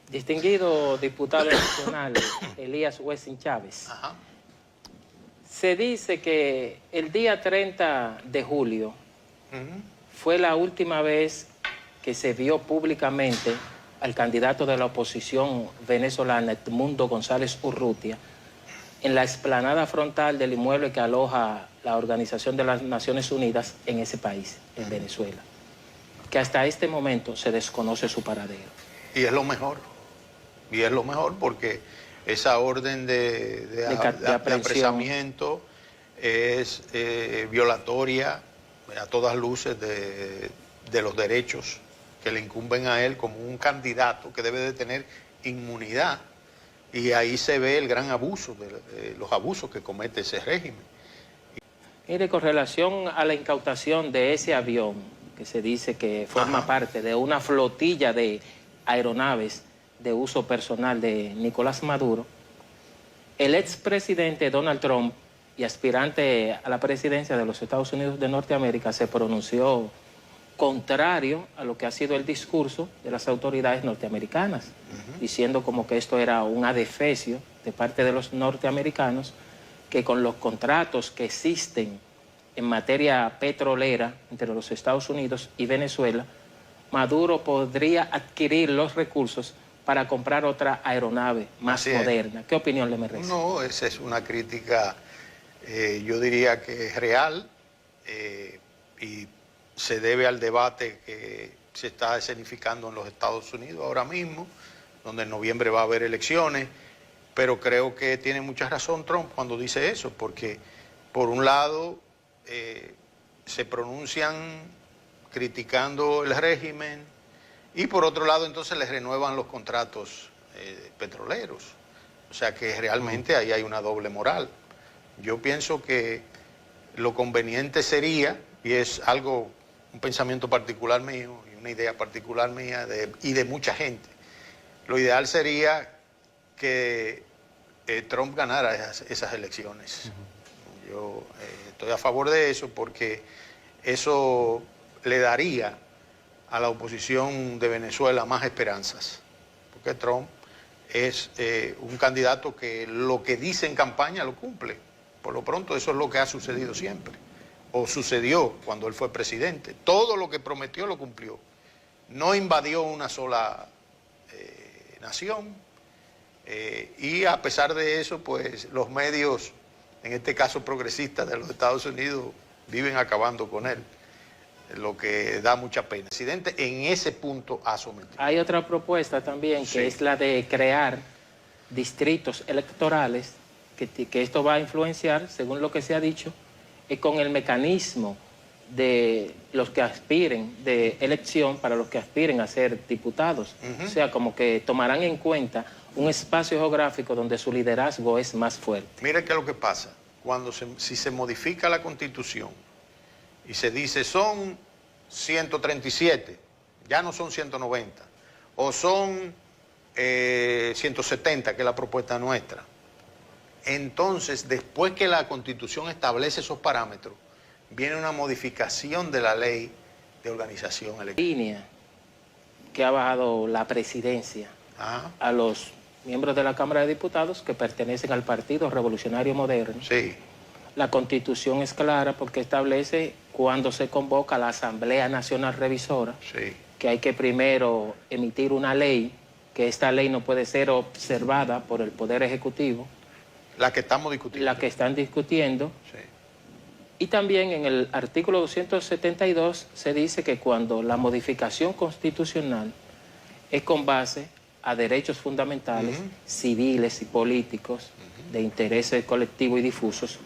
Distinguido diputado nacional Elías Wessing Chávez, Ajá. se dice que el día 30 de julio fue la última vez que se vio públicamente al candidato de la oposición venezolana, Edmundo González Urrutia, en la explanada frontal del inmueble que aloja la Organización de las Naciones Unidas en ese país, en Venezuela, que hasta este momento se desconoce su paradero. Y es lo mejor. Y es lo mejor porque esa orden de apresamiento es violatoria a todas luces de los derechos que le incumben a él como un candidato que debe de tener inmunidad. Y ahí se ve el gran abuso, los abusos que comete ese régimen. Mire, con relación a la incautación de ese avión, que se dice que forma parte de una flotilla de aeronaves de uso personal de Nicolás Maduro, el expresidente Donald Trump y aspirante a la presidencia de los Estados Unidos de Norteamérica se pronunció contrario a lo que ha sido el discurso de las autoridades norteamericanas, diciendo como que esto era un adefesio de parte de los norteamericanos, que con los contratos que existen en materia petrolera entre los Estados Unidos y Venezuela, Maduro podría adquirir los recursos para comprar otra aeronave más moderna. ¿Qué opinión le merece? No, esa es una crítica, yo diría que es real y se debe al debate que se está escenificando en los Estados Unidos ahora mismo, donde en noviembre va a haber elecciones, pero creo que tiene mucha razón Trump cuando dice eso, porque por un lado se pronuncian criticando el régimen, y por otro lado entonces les renuevan los contratos petroleros. O sea que realmente ahí hay una doble moral. Yo pienso que lo conveniente sería, y es algo, un pensamiento particular mío, y una idea particular mía y de mucha gente, lo ideal sería que Trump ganara esas elecciones. Yo estoy a favor de eso porque eso le daría a la oposición de Venezuela más esperanzas, porque Trump es un candidato que lo que dice en campaña lo cumple. Por lo pronto eso es lo que ha sucedido siempre, o sucedió cuando él fue presidente. Todo lo que prometió lo cumplió. No invadió una sola nación, y a pesar de eso, pues los medios, en este caso progresistas de los Estados Unidos, viven acabando con él, lo que da mucha pena. El presidente en ese punto ha sometido. Hay otra propuesta también, que es la de crear distritos electorales, que esto va a influenciar, según lo que se ha dicho, con el mecanismo de los que aspiren, de elección para los que aspiren a ser diputados. O sea, como que tomarán en cuenta un espacio geográfico donde su liderazgo es más fuerte. Mire qué es lo que pasa. Si se modifica la Constitución y se dice son 137, ya no son 190, o son 170, que es la propuesta nuestra. Entonces, después que la Constitución establece esos parámetros, viene una modificación de la ley de organización electoral. Línea que ha bajado la presidencia a los miembros de la Cámara de Diputados que pertenecen al Partido Revolucionario Moderno. Sí. La Constitución es clara porque establece cuando se convoca la Asamblea Nacional Revisora, que hay que primero emitir una ley, que esta ley no puede ser observada por el Poder Ejecutivo. La que estamos discutiendo. La que están discutiendo. Sí. Y también en el artículo 272 se dice que cuando la modificación constitucional es con base a derechos fundamentales, civiles y políticos, de intereses colectivos y difusos,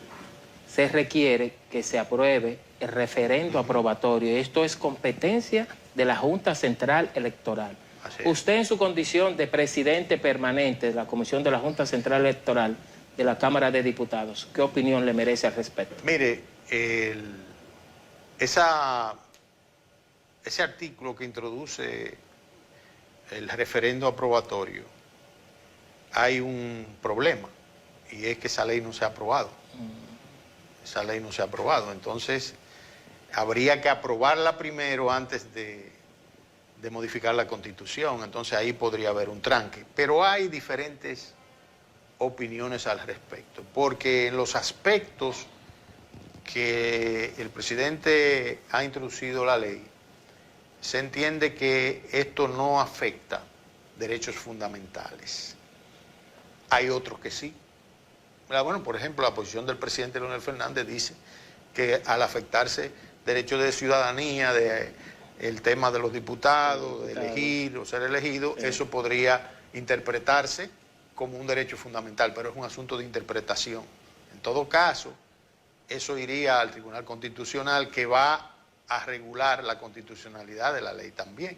se requiere que se apruebe el referendo aprobatorio. Esto es competencia de la Junta Central Electoral. Usted, en su condición de presidente permanente de la Comisión de la Junta Central Electoral de la Cámara de Diputados, ¿qué opinión le merece al respecto? Mire, ese artículo que introduce el referendo aprobatorio, hay un problema, y es que esa ley no se ha aprobado. Esa ley no se ha aprobado, entonces habría que aprobarla primero antes de de modificar la Constitución, entonces ahí podría haber un tranque. Pero hay diferentes opiniones al respecto, porque en los aspectos que el presidente ha introducido la ley, se entiende que esto no afecta derechos fundamentales. Hay otros que sí. Bueno, por ejemplo, la posición del presidente Leonel Fernández dice que al afectarse derechos de ciudadanía, el tema de los diputados, de elegir o ser elegido, sí, eso podría interpretarse como un derecho fundamental, pero es un asunto de interpretación. En todo caso, eso iría al Tribunal Constitucional, que va a regular la constitucionalidad de la ley también.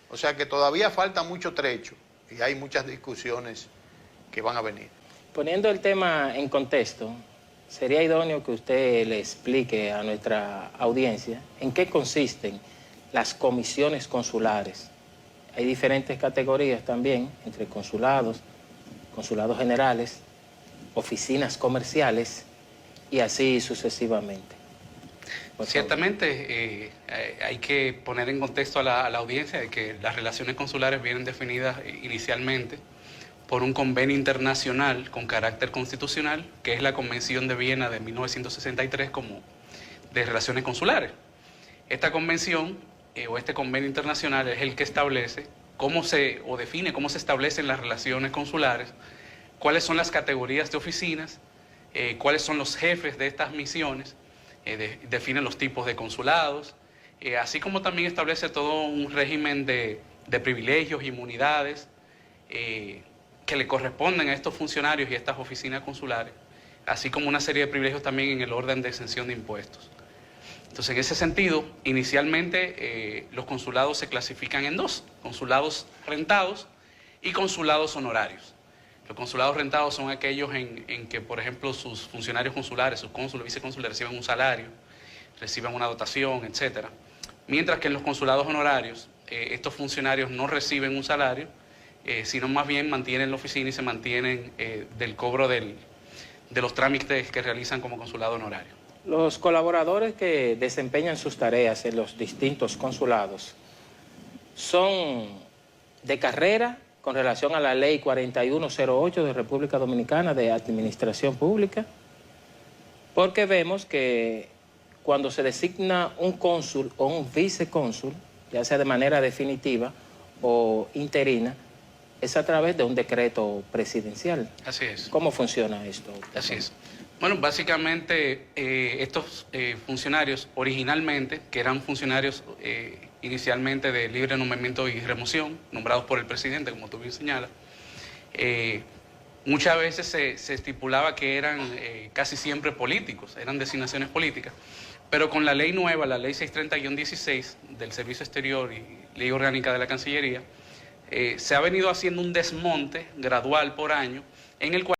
O sea que todavía falta mucho trecho y hay muchas discusiones que van a venir. Poniendo el tema en contexto, sería idóneo que usted le explique a nuestra audiencia en qué consisten las comisiones consulares. Hay diferentes categorías también, entre consulados, consulados generales, oficinas comerciales y así sucesivamente. Ciertamente hay que poner en contexto a la audiencia de que las relaciones consulares vienen definidas inicialmente por un convenio internacional con carácter constitucional, que es la Convención de Viena de 1963 como de relaciones consulares. Esta convención o este convenio internacional es el que establece o define cómo se establecen las relaciones consulares, cuáles son las categorías de oficinas, cuáles son los jefes de estas misiones, define los tipos de consulados, así como también establece todo un régimen de privilegios, inmunidades, que le corresponden a estos funcionarios y a estas oficinas consulares, así como una serie de privilegios también en el orden de exención de impuestos. Entonces, en ese sentido, inicialmente los consulados se clasifican en dos: consulados rentados y consulados honorarios. Los consulados rentados son aquellos en que, por ejemplo, sus funcionarios consulares, sus cónsules, vicecónsules reciben un salario, reciben una dotación, etc. Mientras que en los consulados honorarios, estos funcionarios no reciben un salario, sino más bien mantienen la oficina y se mantienen del cobro de los trámites que realizan como consulado honorario. Los colaboradores que desempeñan sus tareas en los distintos consulados son de carrera con relación a la Ley 4108 de República Dominicana de Administración Pública, porque vemos que cuando se designa un cónsul o un vicecónsul, ya sea de manera definitiva o interina, es a través de un decreto presidencial. Así es. ¿Cómo funciona esto? Así es. Bueno, básicamente estos funcionarios originalmente, que eran funcionarios inicialmente de libre nombramiento y remoción, nombrados por el presidente, como tú bien señalas, muchas veces se estipulaba que eran casi siempre políticos, eran designaciones políticas, pero con la ley nueva, la ley 630-16 del Servicio Exterior y Ley Orgánica de la Cancillería, se ha venido haciendo un desmonte gradual por año en el cual